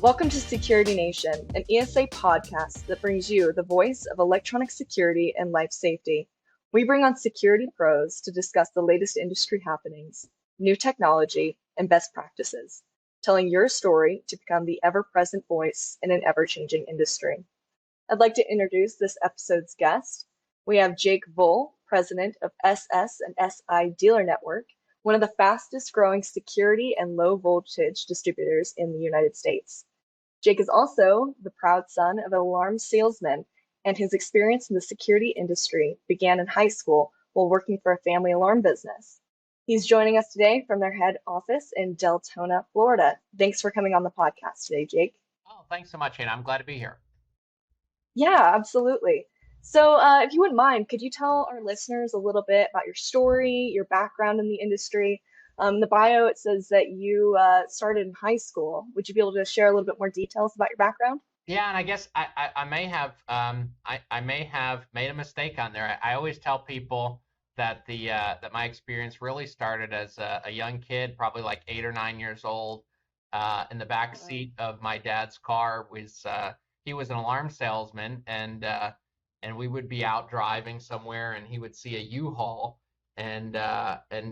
Welcome to Security Nation, an ESA podcast that brings you the voice of electronic security and life safety. We bring on security pros to discuss the latest industry happenings, new technology, and best practices, telling your story to become the ever-present voice in an ever-changing industry. I'd like to introduce this episode's guest. We have Jake Voll, president of SS&si Dealer Network, one of the fastest growing security and low voltage distributors in the United States. Jake is also the proud son of an alarm salesman, and his experience in the security industry began in high school while working for a family alarm business. He's joining us today from their head office in Deltona, Florida. Thanks for coming on the podcast today, Jake. Oh, thanks so much, Hannah. I'm glad to be here. Yeah, absolutely. So, if you wouldn't mind, could you tell our listeners a little bit about your story, your background in the industry? The bio, it says that you started in high school. Would you be able to share a little bit more details about your background? Yeah, and I guess I may have I may have made a mistake on there. I always tell people that that my experience really started as a young kid, probably like 8 or 9 years old, in the back seat of my dad's car. He was an alarm salesman, and we would be out driving somewhere, and he would see a U-Haul. And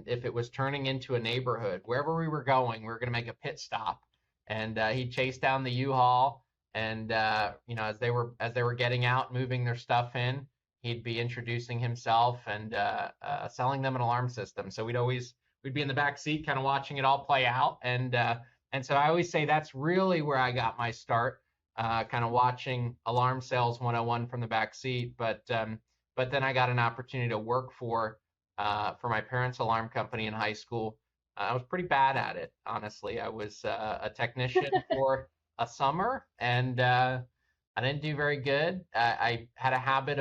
if it was turning into a neighborhood, wherever we were going, we were going to make a pit stop. And he'd chase down the U-Haul, and as they were getting out, moving their stuff in, he'd be introducing himself and selling them an alarm system. So we'd be in the back seat, kind of watching it all play out. And so I always say that's really where I got my start, kind of watching alarm sales 101 from the back seat. But then I got an opportunity to work for my parents' alarm company in high school. I was pretty bad at it, honestly. I was a technician for a summer, and I didn't do very good. I had a habit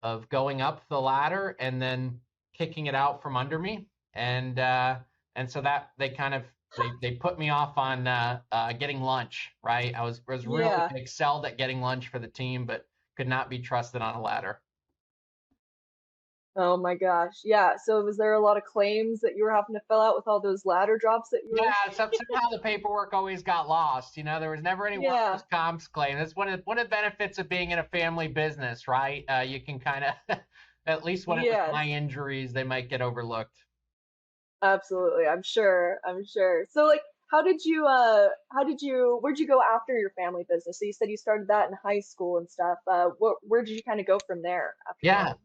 of going up the ladder and then kicking it out from under me, and so that they put me off on getting lunch. Right, I was really Yeah. excelled at getting lunch for the team, but could not be trusted on a ladder. Oh my gosh. Yeah. So was there a lot of claims that you were having to fill out with all those ladder drops that you were? Yeah, somehow the paperwork always got lost. There was never any Yeah. workers' comps claim. That's one of the benefits of being in a family business, right? You can kind of, at least when it was Yes. my injuries, they might get overlooked. Absolutely. I'm sure. I'm sure. So like where'd you go after your family business? So you said you started that in high school and stuff. Where did you kind of go from there after you Yeah, went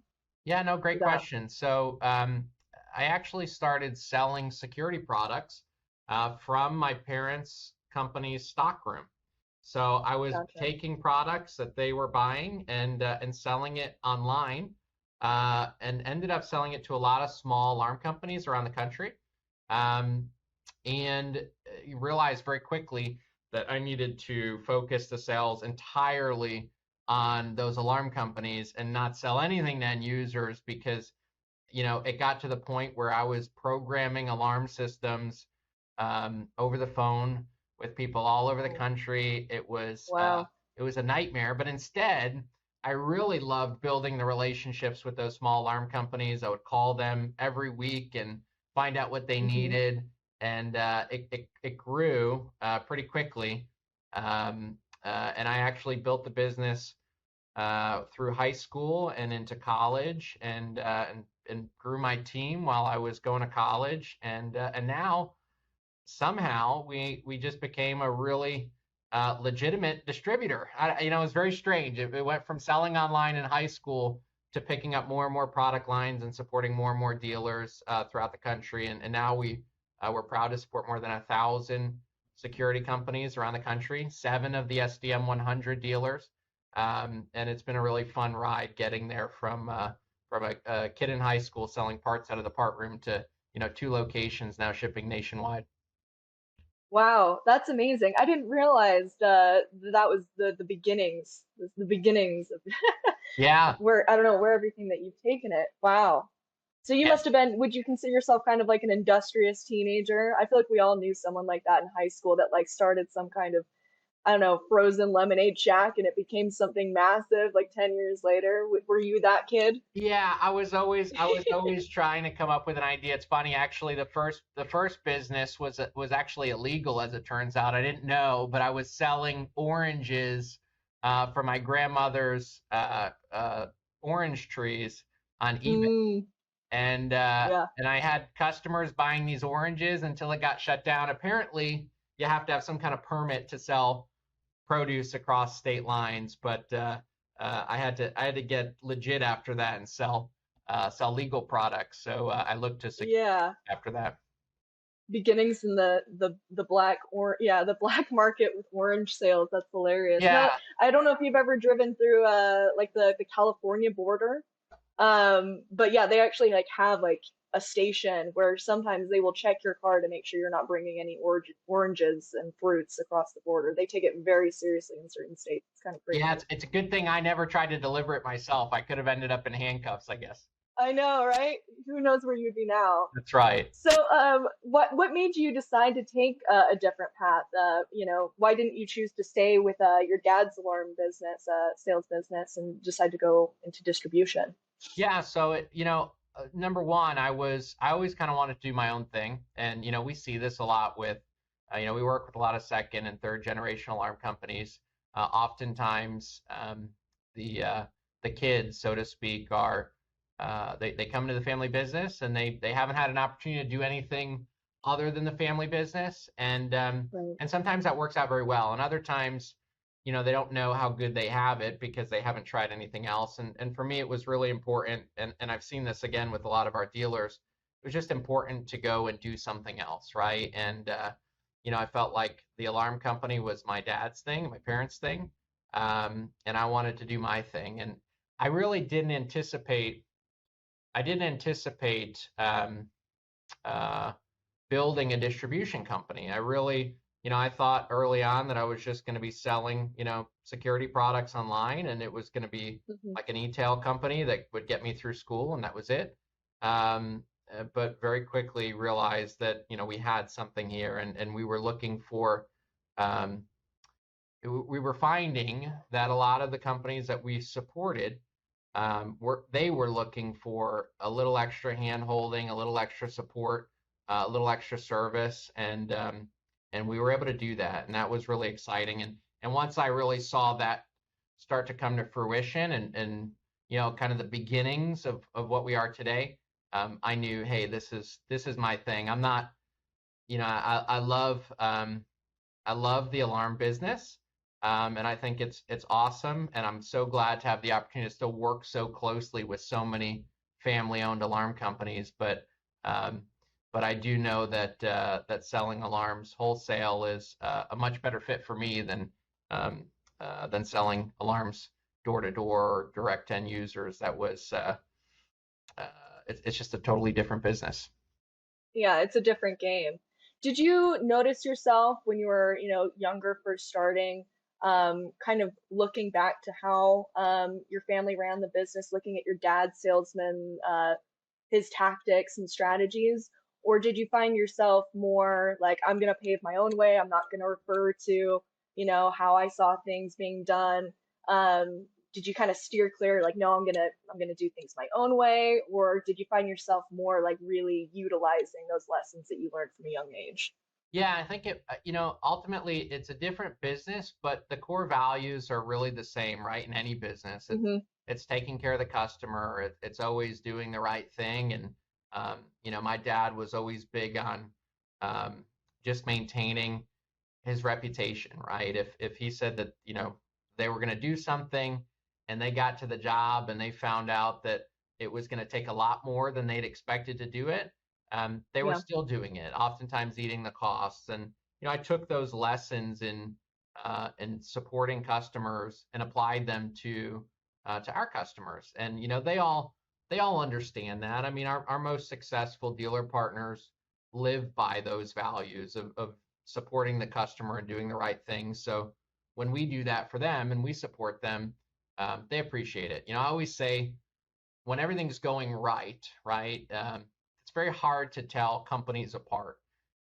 yeah, no, through great that? question. So I actually started selling security products from my parents' company's stockroom. So I was Gotcha. taking products that they were buying and selling it online, and ended up selling it to a lot of small alarm companies around the country. Um, and you realized very quickly that I needed to focus the sales entirely on those alarm companies and not sell anything to end users, because it got to the point where I was programming alarm systems over the phone with people all over the Oh, country. wow. It was a nightmare, but instead, I really loved building the relationships with those small alarm companies. I would call them every week and find out what they Hmm. needed, and it grew pretty quickly. And I actually built the business through high school and into college, and grew my team while I was going to college, and now somehow we just became a really legitimate distributor. It was very strange. It went from selling online in high school to picking up more and more product lines and supporting more and more dealers throughout the country, and now we're proud to support more than 1,000 security companies around the country, 7 of the SDM 100 dealers. And it's been a really fun ride getting there from a kid in high school selling parts out of the part room to 2 locations now shipping nationwide. Wow, that's amazing. I didn't realize that was the beginnings, the beginnings of Yeah. where I don't know where everything that you've taken it. Wow. So you Yeah. must have been, would you consider yourself kind of like an industrious teenager? I feel like we all knew someone like that in high school that like started some kind of I don't know, frozen lemonade shack and it became something massive like 10 years later. Were you that kid? Yeah, I was always trying to come up with an idea. It's funny, actually, the first business was actually illegal, as it turns out. I didn't know, but I was selling oranges for my grandmother's orange trees on eBay. Mm, And uh, yeah. and I had customers buying these oranges until it got shut down. Apparently, you have to have some kind of permit to sell produce across state lines, but I had to get legit after that and sell legal products. So I looked to secure Yeah. after that. Beginnings in the black or yeah, the black market with orange sales. That's hilarious. No, Yeah, I don't know if you've ever driven through like the California border. But yeah, they actually like have like a station where sometimes they will check your car to make sure you're not bringing any oranges and fruits across the border. They take it very seriously in certain states. It's kind of yeah, crazy. it's a good thing I never tried to deliver it myself. I could have ended up in handcuffs, I guess. I know, right? Who knows where you'd be now? That's right. So, what made you decide to take a different path? Why didn't you choose to stay with your dad's alarm business, sales business, and decide to go into distribution? Yeah, so number one, I always kind of wanted to do my own thing, and we see this a lot with, we work with a lot of second and third generation alarm companies. Oftentimes, the kids, so to speak, are they come to the family business and they haven't had an opportunity to do anything other than the family business, Right. and sometimes that works out very well, and other times they don't know how good they have it because they haven't tried anything else. And for me, it was really important. And I've seen this again with a lot of our dealers. It was just important to go and do something else, right? And I felt like the alarm company was my dad's thing, my parents' thing. And I wanted to do my thing. And I really didn't anticipate uh, building a distribution company. I thought early on that I was just going to be selling, security products online, and it was going to be Hmm. like an e-tail company that would get me through school, and that was it. Um, but very quickly realized that, we had something here, and um, we were finding that a lot of the companies that we supported were looking for a little extra hand holding, a little extra support, a little extra service, and we were able to do that, and that was really exciting. And once I really saw that start to come to fruition, and kind of the beginnings of what we are today, I knew, hey, this is my thing. I'm not, I love the alarm business, and I think it's awesome. And I'm so glad to have the opportunity to still work so closely with so many family-owned alarm companies. Um, but I do know that selling alarms wholesale is a much better fit for me um, than selling alarms door to door or direct end users. Uh, it's just a totally different business. Yeah, it's a different game. Did you notice yourself when you were, younger, first starting, kind of looking back to how your family ran the business, looking at your dad's salesman, his tactics and strategies? Or did you find yourself more like, I'm gonna pave my own way, I'm not gonna refer to, how I saw things being done? Did you kind of steer clear, like, no, I'm gonna do things my own way? Or did you find yourself more like really utilizing those lessons that you learned from a young age? Yeah, I think ultimately it's a different business, but the core values are really the same, right? In any business, Hmm. it's taking care of the customer. It's always doing the right thing. And, my dad was always big on um, just maintaining his reputation, right? If he said that, they were going to do something and they got to the job and they found out that it was going to take a lot more than they'd expected to do it, they were Yeah. still doing it, oftentimes eating the costs. And I took those lessons in supporting customers and applied them to our customers. And they all understand that. I mean, our most successful dealer partners live by those values of supporting the customer and doing the right thing. So when we do that for them and we support them, they appreciate it. I always say when everything's going right, right, it's very hard to tell companies apart.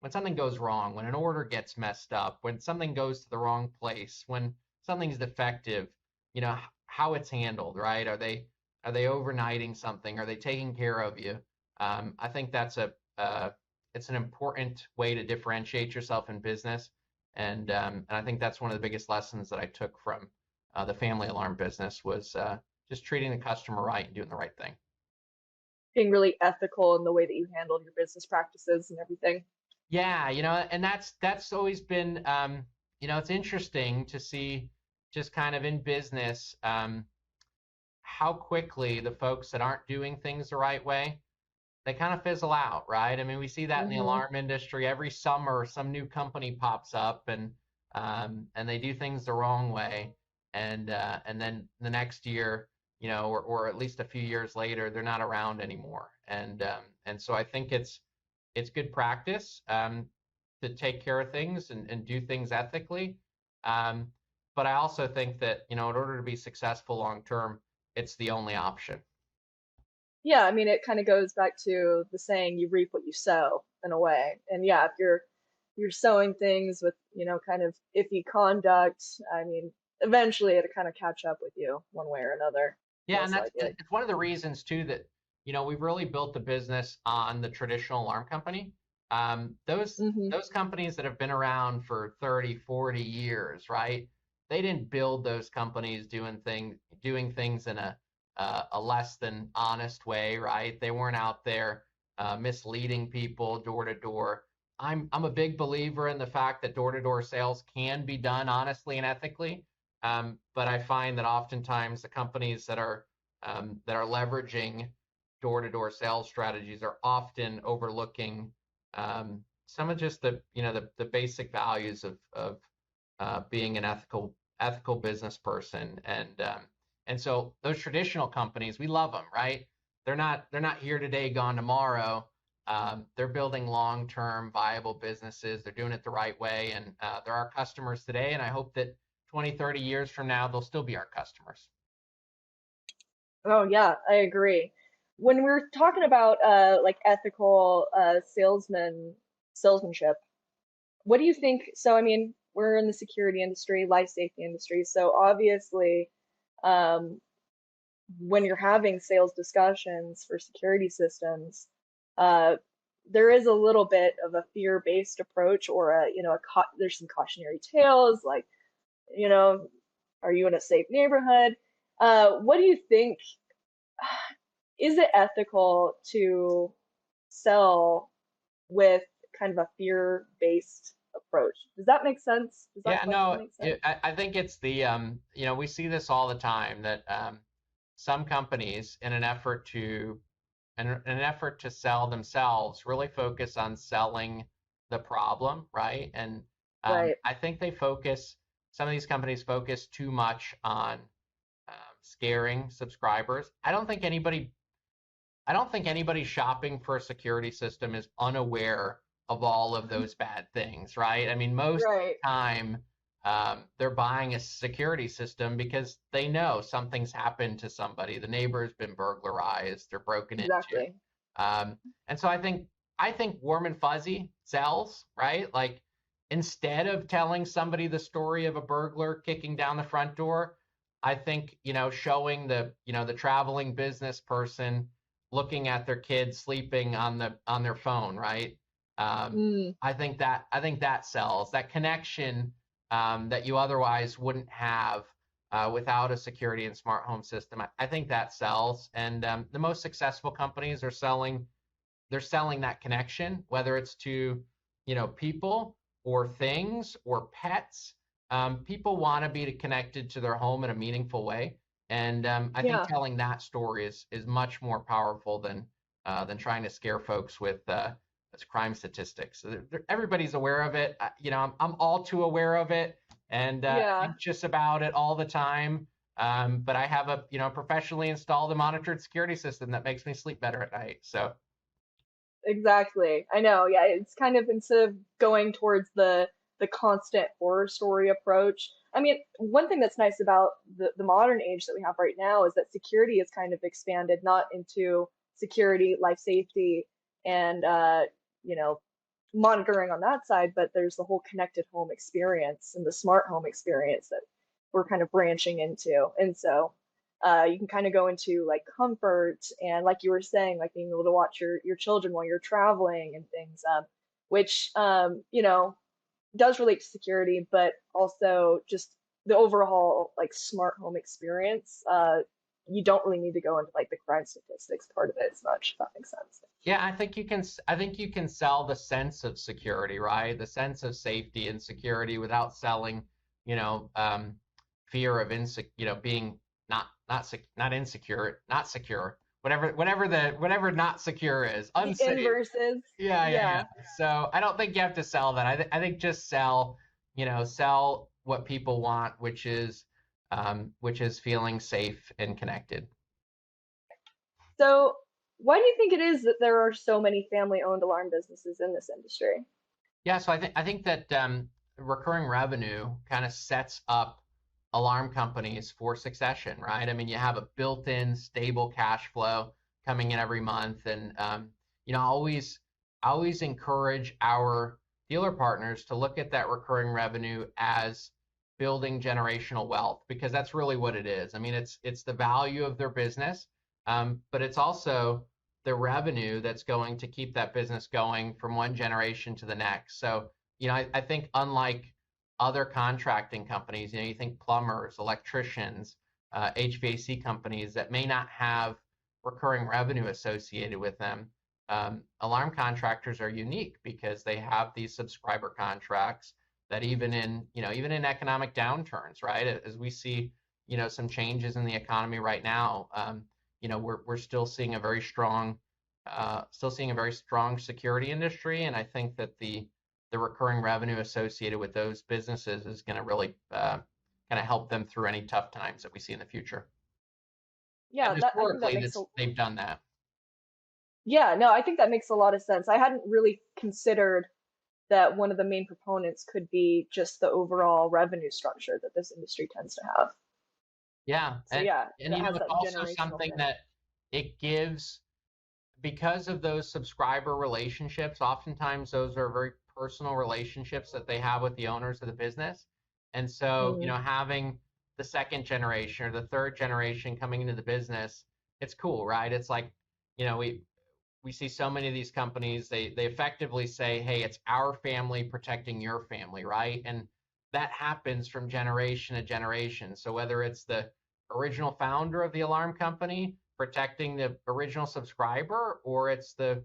when something goes wrong, when an order gets messed up, when something goes to the wrong place, when something's defective, how it's handled, right? Are they overnighting something? Are they taking care of you? I think it's an important way to differentiate yourself in business, and I think that's one of the biggest lessons that I took from the family alarm business was just treating the customer right and doing the right thing. Being really ethical in the way that you handled your business practices and everything. Yeah, and that's always been, it's interesting to see just kind of in business how quickly the folks that aren't doing things the right way, they kind of fizzle out, right? I mean, we see that in the Hmm. alarm industry. Every summer, some new company pops up and they do things the wrong way, and then the next year, or at least a few years later, they're not around anymore. And so I think it's good practice to take care of things and do things ethically. Um, but I also think that, in order to be successful long term, it's the only option. Yeah, I mean, it kind of goes back to the saying, you reap what you sow in a way. And yeah, if you're sowing things with, kind of iffy conduct, I mean, eventually it'll kind of catch up with you one way or another, Yeah, and most that's likely. it's one of the reasons too that we've really built the business on the traditional alarm company. Those Hmm. those companies that have been around for 30, 40 years, right? They didn't build those companies doing things in a less than honest way, right? They weren't out there misleading people door to door. I'm a big believer in the fact that door to door sales can be done honestly and ethically. But I find that oftentimes the companies that are leveraging door-to-door sales strategies are often overlooking some of just the basic values of being an ethical business person, and so those traditional companies, we love them, right? They're not here today, gone tomorrow. They're building long-term viable businesses. They're doing it the right way, and they're our customers today. And I hope that 20, 30 years from now, they'll still be our customers. Oh yeah, I agree. When we're talking about like ethical salesmanship, what do you think? So I mean, we're in the security industry, life safety industry, so obviously, um, when you're having sales discussions for security systems, uh, there is a little bit of a fear-based approach, or there's some cautionary tales, like, you know, are you in a safe neighborhood? What do you think? Is it ethical to sell with kind of a fear-based approach? Does that make sense? Does that Yeah, question no, make sense? I think it's we see this all the time that some companies, in an effort to sell themselves, really focus on selling the problem, right? And Right. I think some of these companies focus too much on scaring subscribers. I don't think anybody shopping for a security system is unaware of all of those bad things, right? I mean, most of Right. the time, they're buying a security system because they know something's happened to somebody. The neighbor's been burglarized, they're broken into. Exactly. And so I think warm and fuzzy sells, right? Like instead of telling somebody the story of a burglar kicking down the front door, I think, showing the traveling business person looking at their kids sleeping on their phone, right? Um, Mm, I think that sells that connection that you otherwise wouldn't have without a security and smart home system. I think that sells, and the most successful companies they're selling that connection, whether it's to people or things or pets. People want to be connected to their home in a meaningful way, and I think yeah. telling that story is much more powerful than trying to scare folks with crime statistics. So everybody's aware of it. I'm all too aware of it and Yeah. anxious about it all the time. But I have a professionally installed and monitored security system that makes me sleep better at night. So Exactly. I know. Yeah, it's kind of, instead of going towards the constant horror story approach. I mean, one thing that's nice about the modern age that we have right now is that security is kind of expanded not into security, life safety, and you know, monitoring on that side, but there's the whole connected home experience and the smart home experience that we're kind of branching into. And so you can kind of go into like comfort and like you were saying, like being able to watch your children while you're traveling and things, which does relate to security, but also just the overall like smart home experience. You don't really need to go into like the crime statistics part of it as much, if that makes sense. Yeah, I think you can sell the sense of security, right? The sense of safety and security without selling, you know, fear of being not insecure, not secure, whatever not secure is, The unsafe. inverses, Yeah, yeah, yeah. yeah. So I don't think you have to sell that. I think just sell what people want, which is feeling safe and connected. So why do you think it is that there are so many family-owned alarm businesses in this industry? Yeah, so I think that recurring revenue kind of sets up alarm companies for succession, right? I mean, you have a built-in stable cash flow coming in every month, and I always encourage our dealer partners to look at that recurring revenue as building generational wealth because that's really what it is. I mean, it's the value of their business, but it's also the revenue that's going to keep that business going from one generation to the next. So, I think unlike other contracting companies, you think plumbers, electricians, HVAC companies that may not have recurring revenue associated with them. Alarm contractors are unique because they have these subscriber contracts that even in economic downturns, right? As we see, some changes in the economy right now, we're still seeing a very strong security industry, and I think that the recurring revenue associated with those businesses is going to really kind of help them through any tough times that we see in the future. And Yeah, that I think that historically, makes a they've done that. yeah, no, I think that makes a lot of sense. I hadn't really considered that one of the main proponents could be just the overall revenue structure that this industry tends to have. Yeah, So yeah, and that has it's that also generational something thing. that it gives because of those subscriber relationships. Oftentimes, those are very personal relationships that they have with the owners of the business, and so Hmm. having the second generation or the third generation coming into the business, it's cool, right? It's like we see so many of these companies, they effectively say, hey, it's our family protecting your family, right? And that happens from generation to generation. So whether it's the original founder of the alarm company protecting the original subscriber, or it's the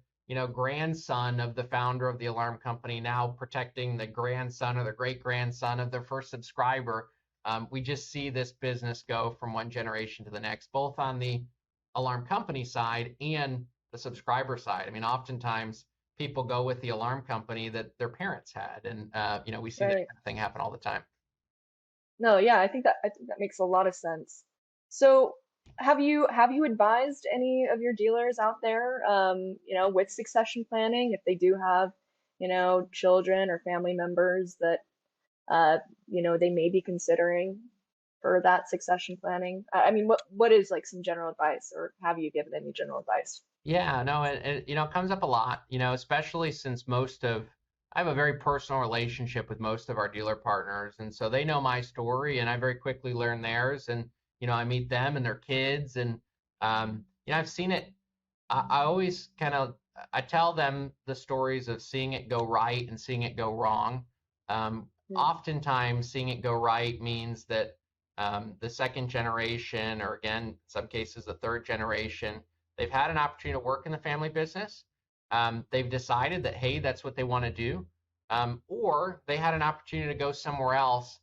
grandson of the founder of the alarm company now protecting the grandson or the great grandson of their first subscriber, we just see this business go from one generation to the next, both on the alarm company side and the subscriber side. I mean, oftentimes people go with the alarm company that their parents had, and we see that Right. kind of thing happen all the time. No, yeah, I think that makes a lot of sense. So have you advised any of your dealers out there, with succession planning if they do have, children or family members that uh, they may be considering for that succession planning? I mean, what is like some general advice, or have you given any general advice? Yeah, no, it comes up a lot, especially since I have a very personal relationship with most of our dealer partners, and so they know my story, and I very quickly learn theirs, and I meet them and their kids, and I've seen it. I always I tell them the stories of seeing it go right and seeing it go wrong. Mm. Oftentimes, seeing it go right means that the second generation, or again, in some cases, the third generation, they've had an opportunity to work in the family business. They've decided that, hey, that's what they want to do. Or they had an opportunity to go somewhere else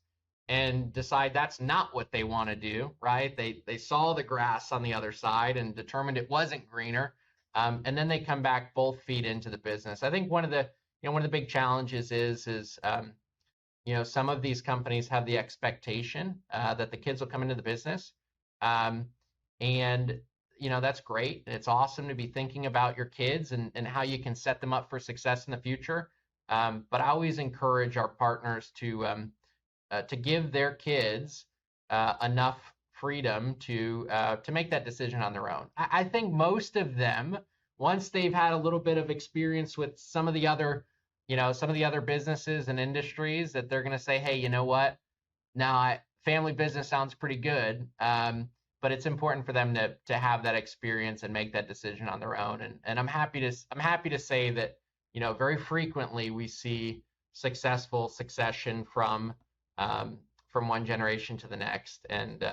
and decide that's not what they want to do, right? They saw the grass on the other side and determined it wasn't greener. And then they come back both feet into the business. I think one of the big challenges is some of these companies have the expectation that the kids will come into the business. Um, and, that's great. It's awesome to be thinking about your kids and how you can set them up for success in the future. But I always encourage our partners to give their kids enough freedom to make that decision on their own. I think most of them, once they've had a little bit of experience with some of the other some of the other businesses and industries that they're going to say, hey, you know what? Now, family business sounds pretty good, but it's important for them to have that experience and make that decision on their own. And I'm happy to say that very frequently we see successful succession from one generation to the next. And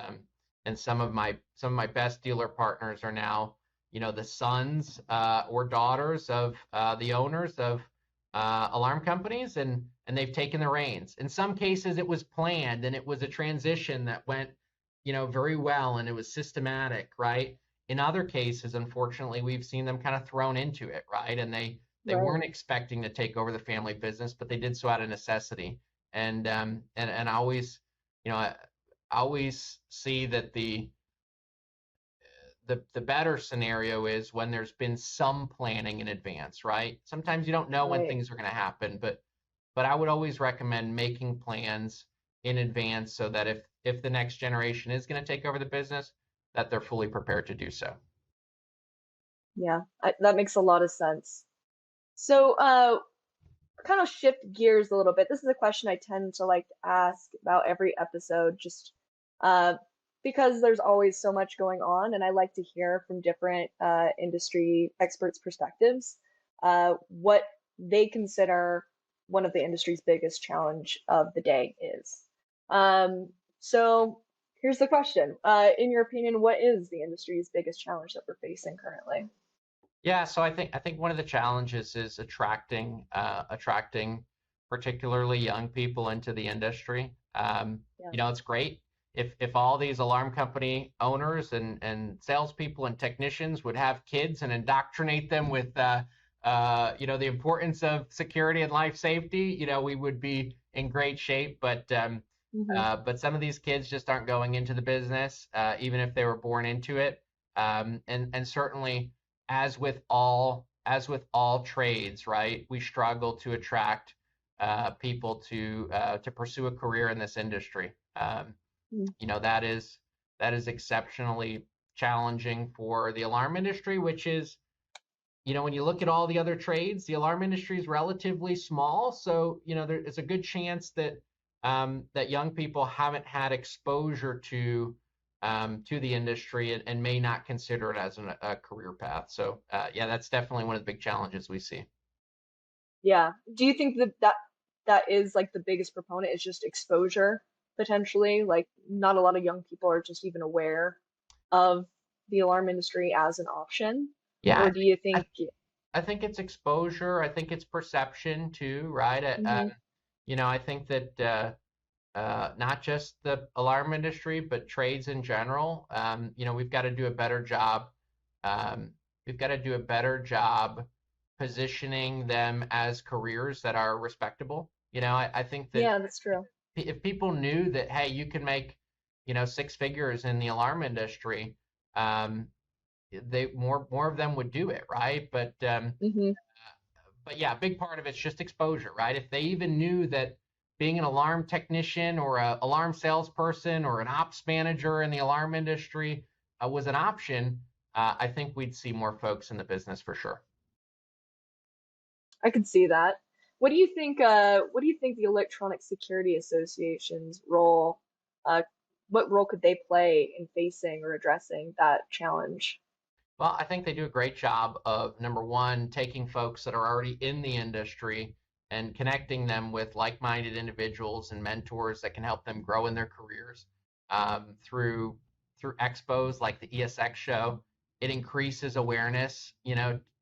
some of my best dealer partners are now the sons or daughters of the owners of alarm companies, and they've taken the reins. In some cases, it was planned and it was a transition that went, very well, and it was systematic, right? In other cases, unfortunately, we've seen them kind of thrown into it, right? And they Right. weren't expecting to take over the family business, but they did so out of necessity. And I always see that the better scenario is when there's been some planning in advance, right? Sometimes you don't know when Right. things are going to happen, but I would always recommend making plans in advance so that if the next generation is going to take over the business, that they're fully prepared to do so. Yeah, that makes a lot of sense. So, kind of shift gears a little bit. This is a question I tend to like to ask about every episode, just uh, because there's always so much going on, and I like to hear from different industry experts' perspectives, what they consider one of the industry's biggest challenge of the day is. So here's the question. In your opinion, what is the industry's biggest challenge that we're facing currently? Yeah, so I think one of the challenges is attracting particularly young people into the industry. Yeah. It's great if all these alarm company owners and salespeople and technicians would have kids and indoctrinate them with the importance of security and life safety. We would be in great shape. Hmm. But some of these kids just aren't going into the business, even if they were born into it. And certainly, as with all trades, right, we struggle to attract people to pursue a career in this industry. That is exceptionally challenging for the alarm industry, which is, when you look at all the other trades, the alarm industry is relatively small. So, there is a good chance that young people haven't had exposure to the industry, and may not consider it as a career path. So, yeah, that's definitely one of the big challenges we see. Yeah. Do you think that is like the biggest proponent is just exposure potentially? Like not a lot of young people are just even aware of the alarm industry as an option? Yeah, Or do you I, think, I think it's exposure. I think it's perception too, right? hmm I think that not just the alarm industry, but trades in general. We've got to do a better job. Um, we've got to do a better job positioning them as careers that are respectable. I think that yeah, that's true. if people knew that, hey, you can make, six figures in the alarm industry, um, they more of them would do it, right? Hmm. But yeah, a big part of it's just exposure, right? If they even knew that being an alarm technician or an alarm salesperson or an ops manager in the alarm industry was an option, I think we'd see more folks in the business for sure. I could see that. What do you think the Electronic Security Association's role, uh, what role could they play in facing or addressing that challenge? Well, I think they do a great job of, number one, taking folks that are already in the industry and connecting them with like-minded individuals and mentors that can help them grow in their careers through expos like the ESX show. It increases awareness,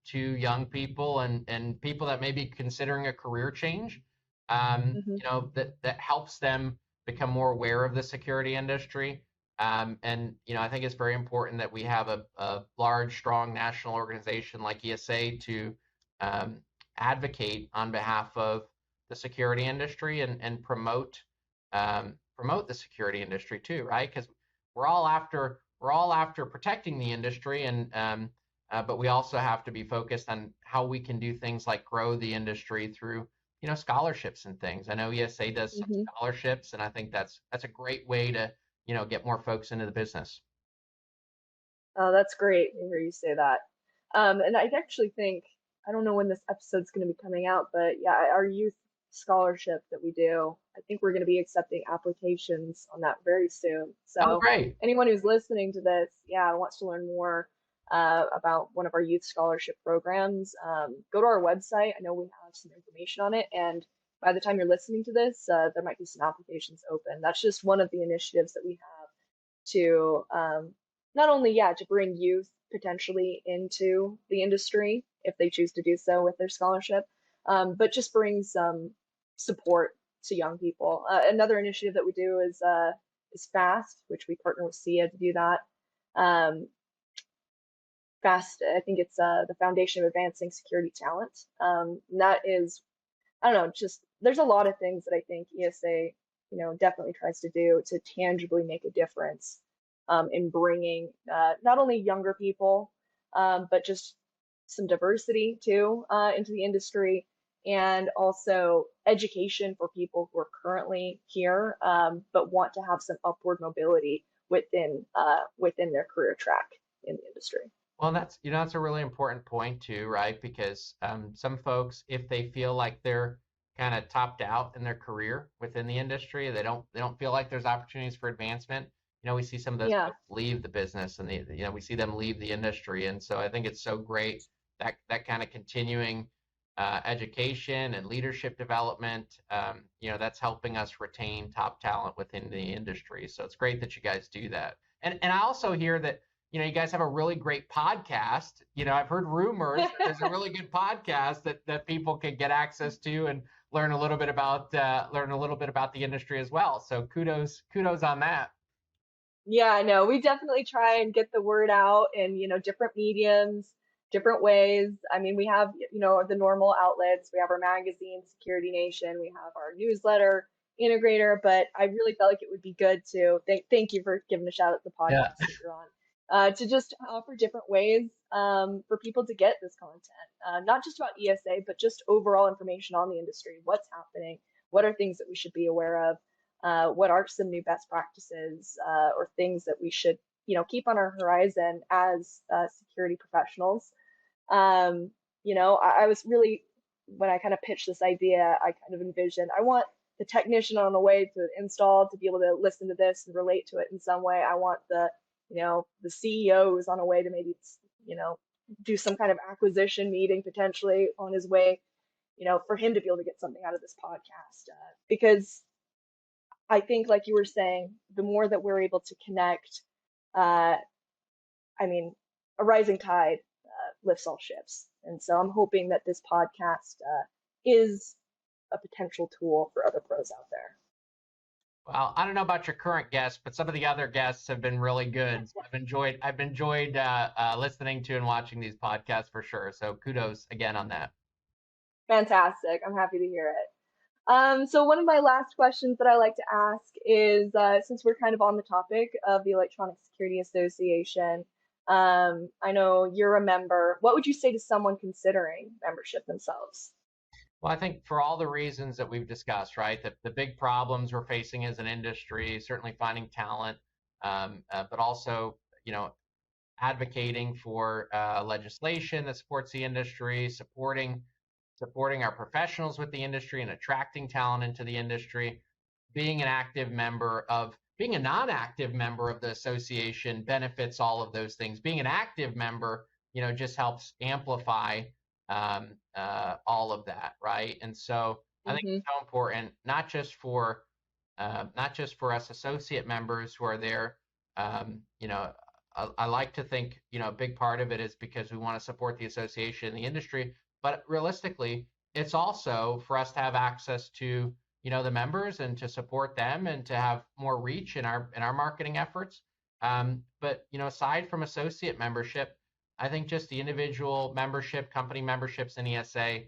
to young people and people that may be considering a career change. Hmm. That helps them become more aware of the security industry. And I think it's very important that we have a large, strong national organization like ESA to um, advocate on behalf of the security industry and promote the security industry too, right? Because we're all after protecting the industry, but we also have to be focused on how we can do things like grow the industry through scholarships and things. I know ESA does some Hmm. scholarships, and I think that's a great way to get more folks into the business. Oh, that's great to hear you say that. And I actually think I don't know when this episode's going to be coming out, but yeah, our youth scholarship that we do, I think we're going to be accepting applications on that very soon. Oh, So great. anyone who's listening to this, yeah, wants to learn more about one of our youth scholarship programs, go to our website. I know we have some information on it, and by the time you're listening to this, there might be some applications open. That's just one of the initiatives that we have to not only, yeah, to bring youth potentially into the industry if they choose to do so with their scholarship, but just bring some support to young people. Another initiative that we do is FAST, which we partner with SIA to do that. FAST, I think it's the Foundation of Advancing Security Talent. And that is, I don't know, just there's a lot of things that I think ESA, definitely tries to do to tangibly make a difference in bringing not only younger people, but just some diversity too into the industry, and also education for people who are currently here but want to have some upward mobility within their career track in the industry. Well, that's a really important point too, right? Because some folks, if they feel like they're kind of topped out in their career within the industry, they don't feel like there's opportunities for advancement. We see some of those Yeah. folks leave the business, and we see them leave the industry. And so I think it's so great that kind of continuing education and leadership development. That's helping us retain top talent within the industry. So it's great that you guys do that. And I also hear that you guys have a really great podcast. I've heard rumors that there's a really good podcast that people can get access to and learn a little bit about the industry as well. So kudos on that. Yeah, no, we definitely try and get the word out in, different mediums, different ways. I mean, we have, the normal outlets. We have our magazine, Security Nation. We have our newsletter, Integrator. But I really felt like it would be good to thank you for giving a shout out to the Yeah. podcast that you're on. To just offer different ways for people to get this content, not just about ESA, but just overall information on the industry, what's happening, what are things that we should be aware of, what are some new best practices or things that we should, keep on our horizon as security professionals. I was really, when I kind of pitched this idea, I kind of envisioned, I want the technician on the way to install to be able to listen to this and relate to it in some way. I want the CEO who's on a way to maybe, do some kind of acquisition meeting potentially on his way, for him to be able to get something out of this podcast. Because I think, like you were saying, the more that we're able to connect, uh, I mean, a rising tide lifts all ships. And so I'm hoping that this podcast is a potential tool for other pros out there. Well, I don't know about your current guests, but some of the other guests have been really good. So I've enjoyed listening to and watching these podcasts for sure. So kudos again on that. Fantastic. I'm happy to hear it. So one of my last questions that I like to ask is, since we're kind of on the topic of the Electronic Security Association, I know you're a member. What would you say to someone considering membership themselves? Well, I think for all the reasons that we've discussed, right, the big problems we're facing as an industry, certainly finding talent, but also, advocating for legislation that supports the industry, supporting our professionals with the industry and attracting talent into the industry, being a non-active member of the association benefits all of those things. Being an active member, just helps amplify all of that, right? And so I think Mm-hmm. it's so important, not just for us associate members who are there. I like to think, a big part of it is because we want to support the association and the industry, but realistically, it's also for us to have access to, the members and to support them and to have more reach in our marketing efforts. But aside from associate membership, I think just the individual membership, company memberships in ESA,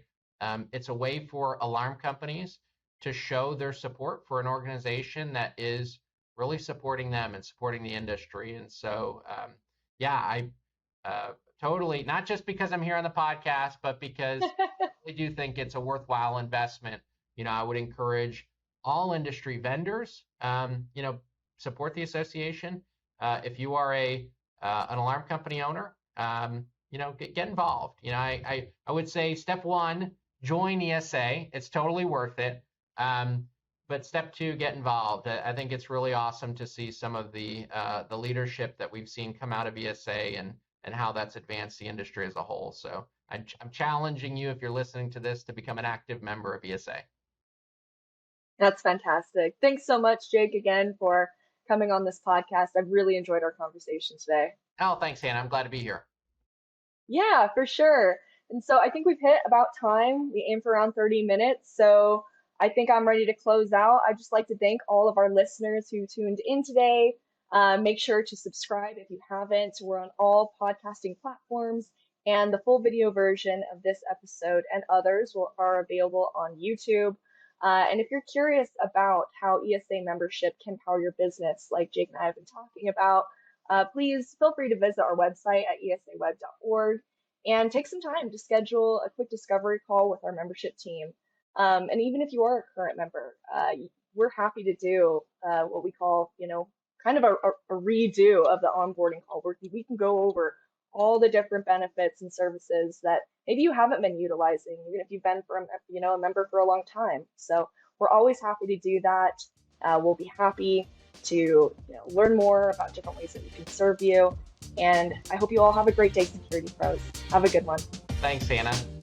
it's a way for alarm companies to show their support for an organization that is really supporting them and supporting the industry. And so, yeah, I totally, not just because I'm here on the podcast, but because I do think it's a worthwhile investment. I would encourage all industry vendors, support the association. If you are an alarm company owner, get involved. I would say step one, join ESA. It's totally worth it. But step two, get involved. I think it's really awesome to see some of the leadership that we've seen come out of ESA and how that's advanced the industry as a whole. So I'm challenging you, if you're listening to this, to become an active member of ESA. That's fantastic. Thanks so much, Jake, again for coming on this podcast. I've really enjoyed our conversation today. Oh, thanks, Hannah. I'm glad to be here. Yeah, for sure. And so I think we've hit about time. We aim for around 30 minutes. So I think I'm ready to close out. I'd just like to thank all of our listeners who tuned in today. Make sure to subscribe if you haven't. We're on all podcasting platforms, and the full video version of this episode and others are available on YouTube. And if you're curious about how ESA membership can power your business, like Jake and I have been talking about, please feel free to visit our website at esaweb.org and take some time to schedule a quick discovery call with our membership team. And even if you are a current member, we're happy to do what we call, kind of a redo of the onboarding call where we can go over all the different benefits and services that maybe you haven't been utilizing, even if you've been a member for a long time. So we're always happy to do that. We'll be happy to learn more about different ways that we can serve you. And I hope you all have a great day, Security Pros. Have a good one. Thanks, Hannah.